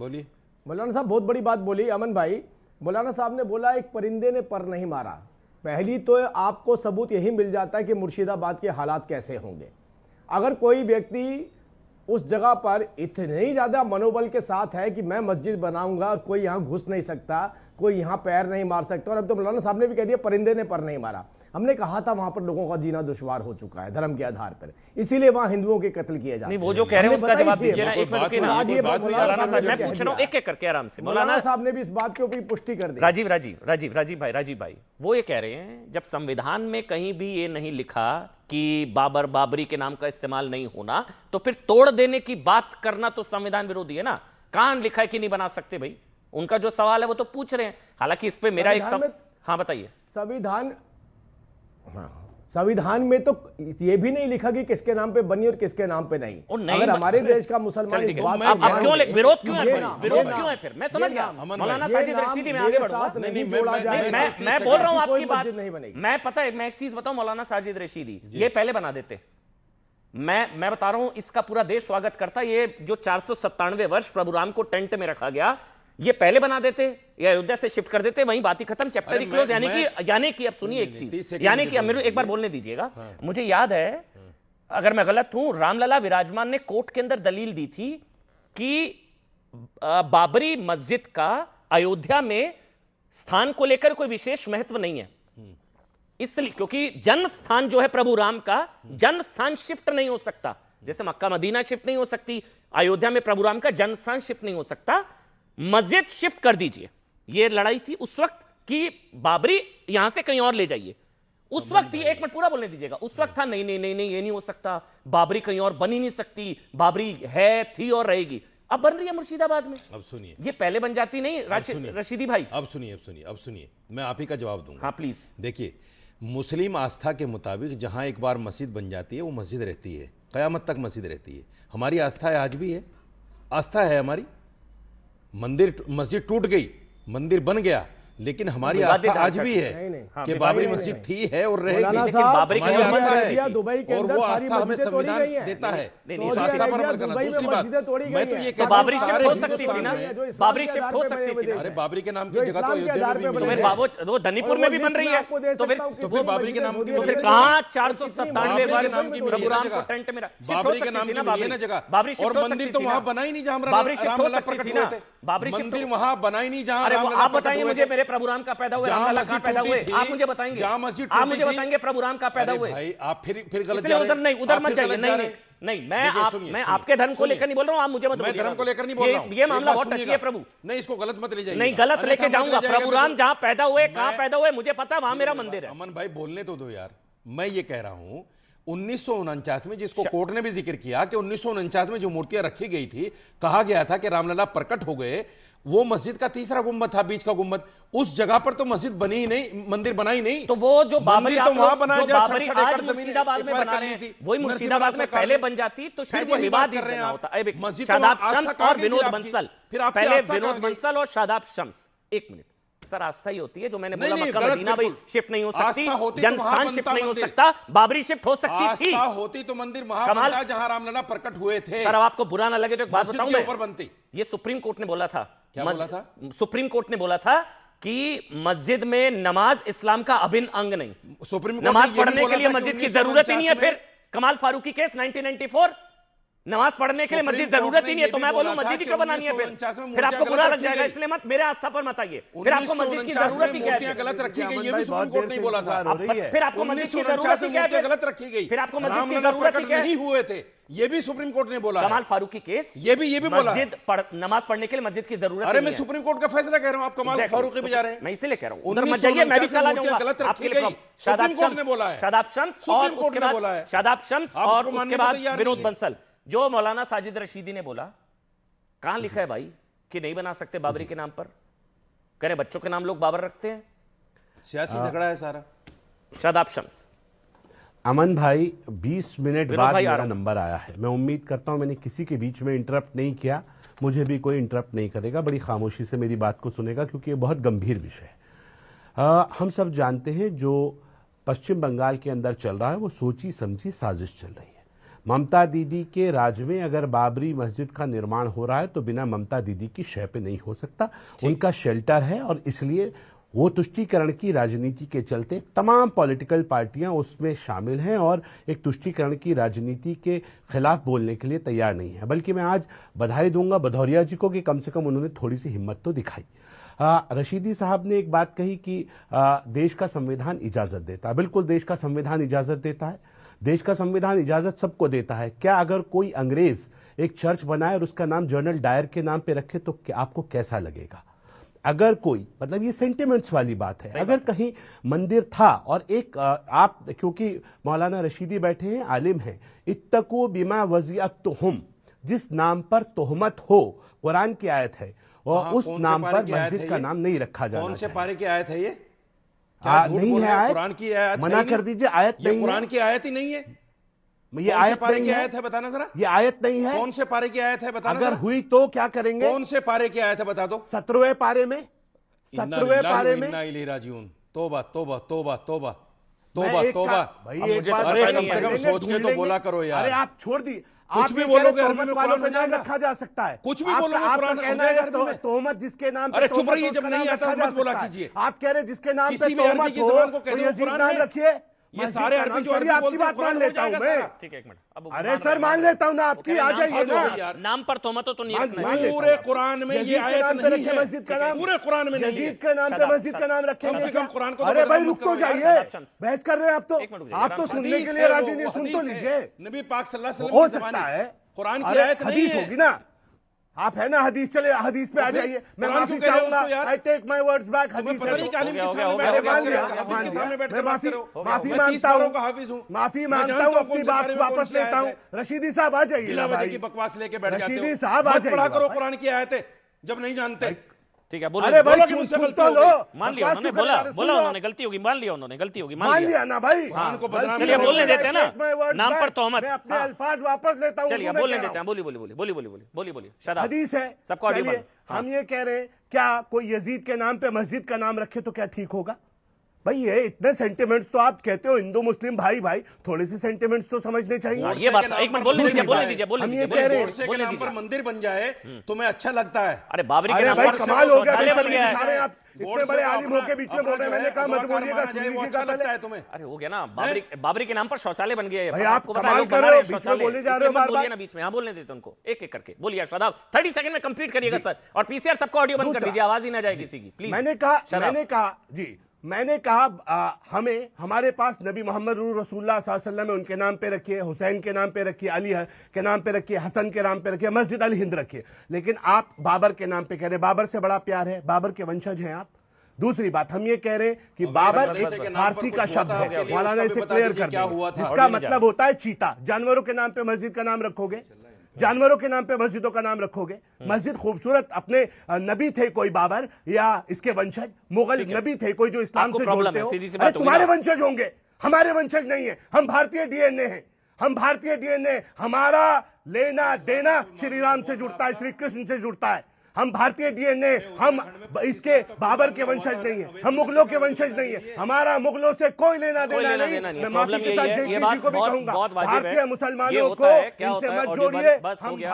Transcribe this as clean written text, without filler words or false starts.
बोलिए। मौलाना साहब बहुत बड़ी बात बोली अमन भाई। मौलाना साहब ने बोला एक परिंदे ने पर नहीं मारा। पहली तो आपको सबूत यही मिल जाता है कि मुर्शिदाबाद के हालात कैसे होंगे। अगर कोई व्यक्ति उस जगह पर इतने ही ज्यादा मनोबल के साथ है कि मैं मस्जिद बनाऊंगा और कोई यहां घुस नहीं सकता, कोई यहां पैर नहीं मार सकता, और अब तो मौलाना साहब ने भी कह दिया परिंदे ने पर नहीं मारा। हमने कहा था वहां पर लोगों का जीना दुश्वार हो चुका है धर्म के आधार पर, इसीलिए वहां हिंदुओं के कत्ल किए जाते हैं। वो जो कह रहे हैं उसका जवाब दीजिए ना। एक मिनट मौलाना साहब मैं पूछ रहा हूं एक एक करके आराम से। मौलाना साहब ने भी इस बात के ऊपर पुष्टि कर दी। राजीव भाई वो ये कह रहे हैं जब संविधान में कहीं भी ये नहीं लिखा कि बाबरी के नाम का इस्तेमाल नहीं होना, तो फिर तोड़ देने की बात करना तो संविधान विरोधी है ना। कहां लिखा है कि नहीं बना सकते भाई? उनका जो सवाल है वो तो पूछ रहे हैं। हालांकि इस पे मेरा एक हाँ बताइए। संविधान में तो ये भी नहीं लिखा कि किसके नाम पे बनी और किसके नाम पे नहीं। अगर हमारे देश का मुसलमान इस बात अब क्यों विरोध क्यों है फिर? मैं समझ गया मौलाना साजिद रशीदी, मैं आगे बढ़ूंगा। मैं बोल रहा हूं आपकी बात नहीं बनेगी। मैं पता है मैं एक चीज बताऊं मौलाना साजिद रशीदी, ये पहले बना देते। मैं बता रहा हूं इसका पूरा देश स्वागत करता। ये जो 497 वर्ष प्रभु राम को टेंट में रखा गया, ये पहले बना देते या अयोध्या से शिफ्ट कर देते, वहीं बात ही खत्म, चैप्टर ही क्लोज। यानी कि अब सुनिए एक चीज, यानी कि मेरे एक बार बोलने दीजिएगा। मुझे याद है, अगर मैं गलत हूं, रामलला विराजमान ने कोर्ट के अंदर दलील दी थी कि बाबरी मस्जिद का अयोध्या में स्थान को लेकर कोई विशेष महत्व नहीं है, इसलिए क्योंकि जन्म स्थान जो है प्रभु राम का, जन्म स्थान शिफ्ट नहीं हो सकता। जैसे मक्का मदीना शिफ्ट नहीं हो सकती, अयोध्या में प्रभु राम का जन्म स्थान शिफ्ट नहीं हो सकता। मस्जिद शिफ्ट कर दीजिए। यह लड़ाई थी उस वक्त कि बाबरी यहां से कहीं और ले जाइए। उस वक्त ये, एक मिनट पूरा बोलने दीजिएगा, उस वक्त था नहीं ये नहीं हो सकता, बाबरी कहीं और बन ही नहीं सकती, बाबरी है, थी और रहेगी। अब बन रही है मुर्शिदाबाद में। अब सुनिए, ये पहले बन जाती नहीं रशीदी भाई। अब सुनिए, मैं आप ही का जवाब दूंगा। हाँ प्लीज। देखिए, मुस्लिम आस्था के मुताबिक जहां एक बार मस्जिद बन जाती है वो मस्जिद रहती है, कयामत तक मस्जिद रहती है। हमारी आस्था है, आज भी है, आस्था है हमारी। मस्जिद टूट गई, मंदिर बन गया, लेकिन हमारी आस्था आज भी है कि बाबरी मस्जिद थी, है और रहेगी। लेकिन बाबरी की आस्था है और वो आस्था हमें संविधान देता है। उस आस्था पर अमल करना। दूसरी बात, मैं तो ये कहता हूं बाबरी शिफ्ट हो सकती थी ना, बाबरी शिफ्ट हो सकती थी। अरे बाबरी के नाम की जगह तो अयोध्या में भी मिली है, वो धनीपुर में भी बन रही है, तो फिर बाबरी के नाम की फिर कहां 497 वर्ष प्रभु राम को टेंट में बाबरी के नाम की मिली है ना जगह। बाबरी और मंदिर तो वहां बना ही नहीं जहां बाबरी शिफ्ट हो सकती थी ना। बाबरी मंदिर वहां बना ही नहीं जहां आप बताइए मुझे, मेरे प्रभु राम का पैदा हुआ कहां पैदा हुए? आप मुझे बताएंगे, आप मुझे बताएंगे प्रभु राम का पैदा हुए? भाई आप फिर गलत जा रहे हैं। नहीं, उधर मत जाइए। नहीं, मैं आपके धर्म को लेकर नहीं बोल रहा हूं, आप मुझे मत बोलिए। मैं धर्म को लेकर नहीं बोल रहा हूं, ये मामला बहुत टची है प्रभु। नहीं, इसको गलत मत ले जाइए। नहीं, गलत लेके जाऊंगा। प्रभु राम जहां पैदा हुए, कहां पैदा हुए मुझे पता, वहां मेरा मंदिर है। अमन भाई बोलने तो दो यार। मैं ये कह रहा हूं 1949 में, जिसको कोर्ट ने भी जिक्र किया कि 1949 में जो मूर्तियां रखी गई थी, कहा गया था कि रामलला प्रकट हो गए, वो मस्जिद का तीसरा गुंबद था, बीच का गुंबद। उस जगह पर तो मस्जिद बनी ही नहीं, मंदिर बना ही नहीं। तो वो जो बाबरी तो वहां बनाया जा बाबरी आज मुर्शिदाबाद में बना रहे हैं, वही मुर्शिदाबाद में पहले बन जाती तो शायद ये विवाद कर रहे हैं होता। शादाब शम्स और विनोद बंसल, पहले विनोद बंसल और शादाब शम्स। एक मिनट सर, आस्था ही होती है जो मैंने बोला, मक्का मदीना भाई शिफ्ट नहीं हो सकती, जनस्थान शिफ्ट नहीं हो सकता, बाबरी शिफ्ट हो सकती थी। होती तो मंदिर वहां बनता जहां रामलला प्रकट हुए थे। सर अब आपको बुरा ना लगे तो एक बात बताऊं मैं, बनती। ये सुप्रीम कोर्ट ने बोला था। क्या बोला था? सुप्रीम कोर्ट ने बोला था कि मस्जिद में नमाज इस्लाम का अभिन्न अंग नहीं। सुप्रीम कोर्ट नमाज पढ़ने के लिए मस्जिद की जरूरत ही नहीं है। फिर कमाल फारूकी केस 1994, नमाज पढ़ने के लिए मस्जिद जरूरत ही नहीं है, तो मैं बोलूं मस्जिद ही क्यों बनानी है? फिर आपको बुरा लग जाएगा, इसलिए मत मेरे आस्था पर मत आइए। फिर आपको मस्जिद की जरूरत ही क्या है? गलत रखी गई, ये भी सुप्रीम कोर्ट नहीं बोला था। फिर आपको मस्जिद की जरूरत ही क्या है? गलत रखी गई, फिर आपको मस्जिद की जरूरत ही क्या है? नहीं हुए थे, ये भी सुप्रीम कोर्ट ने बोला। कमाल फारूकी केस, ये भी बोला, नमाज पढ़ने के लिए मस्जिद की जरूरत। अरे मैं सुप्रीम कोर्ट का फैसला कह रहा हूं, आप कमाल फारूकी भी जा रहे हैं। मैं इसीलिए कह रहा हूं उधर मत जाइए, मैं भी चला जाऊंगा। गलत रखी गई, सुप्रीम कोर्ट ने बोला है। शादाब शम्स और उसके बाद शादाब शम्स और उसके बाद विनोद बंसल। जो मौलाना साजिद रशीदी ने बोला, कहां लिखा है भाई कि नहीं बना सकते बाबरी के नाम पर? कह रहे बच्चों के नाम लोग बाबर रखते हैं, सियासी झगड़ा है सारा। शादाब शम्स। अमन भाई 20 मिनट बाद मेरा नंबर आया है। मैं उम्मीद करता हूं मैंने किसी के बीच में इंटरप्ट नहीं किया, मुझे भी कोई इंटरप्ट नहीं करेगा, बड़ी खामोशी से मेरी बात को सुनेगा, क्योंकि ये बहुत गंभीर विषय है। हम सब जानते हैं जो पश्चिम बंगाल के अंदर चल रहा है वो सोची समझी साजिश चल रही है। ममता दीदी के राज में अगर बाबरी मस्जिद का निर्माण हो रहा है तो बिना ममता दीदी की शय पे नहीं हो सकता। उनका शेल्टर है और इसलिए वो तुष्टीकरण की राजनीति के चलते तमाम पॉलिटिकल पार्टियां उसमें शामिल हैं और एक तुष्टीकरण की राजनीति के खिलाफ बोलने के लिए तैयार नहीं है। बल्कि मैं आज बधाई दूंगा भदौरिया जी को कि कम से कम उन्होंने थोड़ी सी हिम्मत तो दिखाई। रशीदी साहब ने एक बात कही कि देश का संविधान इजाजत देता है। बिल्कुल देश का संविधान इजाजत देता है। देश का संविधान इजाजत सबको देता है। क्या अगर कोई अंग्रेज एक चर्च बनाए और उसका नाम जनरल डायर के नाम पे रखे तो आपको कैसा लगेगा? अगर कोई, मतलब ये सेंटिमेंट्स वाली बात है। अगर कहीं मंदिर था और एक आप, क्योंकि मौलाना रशीदी बैठे हैं, आलिम हैं, इत्तकू बिमा वज़िअतुहुम, जिस नाम पर तोहमत हो, कुरान की आयत है और उस नाम पर मस्जिद का नाम नहीं रखा जाना। कौन से पारे की आयत है ये? नहीं है आयत, कुरान की आयत मना कर दीजिए। आयत नहीं है, कुरान की आयत ही नहीं है। ये आयत पारे नहीं की है। आयत है, बताना जरा। ये आयत नहीं है। कौन से पारे की आयत है, बताना अगर जरा। हुई तो क्या करेंगे? कौन से पारे की आयत है, बता दो। 17वें पारे में, 17वें पारे में। तौबा तौबा तौबा तौबा मैं तौबा एक तौबा। भाई अब एक मुझे बात तो अरे पता कम नहीं से है। कम सोच के तो बोला करो यार। अरे आप छोड़ दी। कुछ आप भी ये बोलोगे, कह रहे अरबी में तोहमत वालों कुरान पे हो नाम जाएगा। रखा जा सकता है। कुछ भी आपका- बोलोगे, आपका कुरान हो कहना जाएगा है अरबी में। तोहमत जिसके नाम पे अरे चुप तोहमत रहिए, हो, जब उसका नहीं नाम आता रखा मत जा बोला सकता है। कीजिए। आप कह रहे जिसके नाम पे किसी भी अरबी तोहमत की हो ज़बान को कह तो दो, यजीद कुरान नाम है। रखिए। ये मस्जिद सारे का अरबी नाम, जो चलिए अरबी आपकी बोलते हैं, बात कुरान मान हो लेता हूं जाएगा मैं। सारा। ठीक है, एक मिनट। अब अरे मान सर रहे मान हैं। लेता हूं ना, वो आपकी कह रहे आ हैं, जाइए हद हो ना। गई यार। नाम पर तोहमत तो नहीं रखना मान है। लेता पूरे कुरान में यजीद ये के आयत नाम पे नहीं रखिए है। मस्जिद का नाम। पूरे कुरान में नहीं है। यजीद के नाम पे शदाब, मस्जिद का नाम रखेंगे। कम से कम कुरान को तो अरे भाई बदनाम रुक मत तो करो यार। जाइए, शदाब, बहस कर रहे हैं आप तो। एक मिनट रुकिए, आप तो आराम से। सुनने के हदीस लिए है राजी वो, नहीं, सुन तो हदीस लीजिए। है। नबी पाक सल्लल्लाहु अलैहि हो वसल्लम की सकता ज़बानी। है कुरान की अरे आयत नहीं हदीस है। होगी ना। आप है ना हदीस, चले हदीस पे आ फिर जाइए। मैं कुरान माफी क्यों कह रहे हो चाहूंगा। उसको यार? I take my words back. तुम्हें हदीस पता है नहीं तो। कि आलिम के हो गया, सामने हो बैठ गया, के हो बात गया, करो, हो गया, हाफिज के हो सामने गया। बैठ के मैं बात माफी करो। माफी मैं 30 मांगता पारों हूँ, का हाफिज हूँ। माफी मैं मांगता जानता हूँ, हूँ अपनी कौन से बात बारे में कौन वापस सी लेता आयत हूँ। है। रशीदी साहब आ जाइए बिला ना वजह भाई। की बकवास लेके बैठ जाते हो। रशीदी साहब आ मत पढ़ा जाइए करो भाई। कुरान की आयतें जब नहीं जानते। ठीक है, बोलो। अरे भाई बोलो कि सुन मुझसे सुन गलती तो हो लो। गई। मान लिया बकवास उन्होंने, क्यों बोला कर रहे हैं? बोला सुन लो। उन्होंने, गलती होगी, मान लिया उन्होंने, गलती होगी, मान लिया ना भाई। कुरान को बदनाम चलिए, करो। बोलने देते हैं ना। Take my words नाम पर back। तोहमत। मैं अपने हाँ। अल्फाज वापस लेता हूँ। चलिए, जो मैं बोलने कह रहा देते हैं। बोलिए बोलिए बोलिए बोलिए बोलिए बोलिए बोलिए। शदाब, हदीस है। सबको ऑडियो चलिए, बंद। हाँ। हम ये कह रहे हैं क्या कोई यजीद के नाम पे मस्जिद का नाम रखे तो क्या ठीक होगा? भाई ये इतने सेंटिमेंट्स तो आप कहते हो हिंदू मुस्लिम भाई भाई, थोड़े से सेंटिमेंट्स तो समझने चाहिए। हाँ, ये बात एक मिनट बोलने दीजिए, बोलने दीजिए, बोलने हम ये दीजिए, कह रहे हैं, गोडसे के बोलने नाम पर दीजिए। मंदिर बन जाए तुम्हें अच्छा लगता है? अरे बाबरी के अरे नाम भाई पर कमाल हो गया, शौचालय बन गया है। सारे आप इतने बड़े आलिम होके बीच में बोल रहे हैं। मैंने कहा मत बोलिएगा, सुन लीजिएगा अच्छा लगता पहले। है तुम्हें? अरे हो गया ना, बाबरी के नाम पर शौचालय बन गया है। भाई, पर आप आपको पता है कमाल लोग कर बना रहे रहे हो, हैं बीच में शौचालय। बोले जा रहे इसलिए हो मत बार-बार। बोलिए ना बीच में। हाँ, बोलने देते उनको एक एक करके। बोलिए शदाब, 30 सेकंड में कंप्लीट करिएगा सर। और पीसीआर सबको ऑडियो बंद कर दूसरा। दीजिए, आवाज ही ना जाए किसी की, प्लीज। मैंने कहा हमें, हमारे पास नबी मोहम्मद रसूलुल्लाह सल्लल्लाहु अलैहि वसल्लम है, उनके नाम पे रखिए, हुसैन के नाम पे रखिए, अली के नाम पे रखिए, हसन के नाम पे रखिए, मस्जिद अल हिंद रखिए। लेकिन आप बाबर के नाम पे कह रहे हैं। बाबर से बड़ा प्यार है, बाबर के वंशज हैं आप। दूसरी बात, हम ये कह रहे हैं कि बाबर बस, एक बस, बस, फारसी बस, का कुछ शब्द हुआ था है। आपके लिए, मौलाना उसका इसे भी बता क्लियर दीजिए कर क्या दें, हुआ था। जिसका और भी मतलब होता है चीता। जानवरों के नाम पे मस्जिद का नाम रखोगे, जानवरों के नाम पे मस्जिदों का नाम रखोगे। मस्जिद खूबसूरत, अपने नबी थे कोई बाबर या इसके वंशज, मुगल नबी थे कोई जो इस्लाम आपको से प्रॉब्लम जोड़ते है, हो। सीधी सी अरे बात होगी तुम्हारे ना। वंशज होंगे, हमारे वंशज नहीं है। हम भारतीय डीएनए हैं, हम भारतीय डीएनए। हमारा लेना देना श्री राम से जुड़ता है, श्री कृष्ण से जुड़ता है। हम भारतीय डीएनए, हम इसके बाबर के वंशज नहीं है, हम मुगलों के वंशज नहीं है। हमारा मुगलों से कोई लेना देना नहीं। मैं माफी के साथ ये जेटली बात जी को भी बहुत कहूंगा, बहुत वाजिब है। भारतीय ये मुसलमानों होता को है, क्या इनसे होता है, मत ऑडियो जोड़िए। बस हो गया।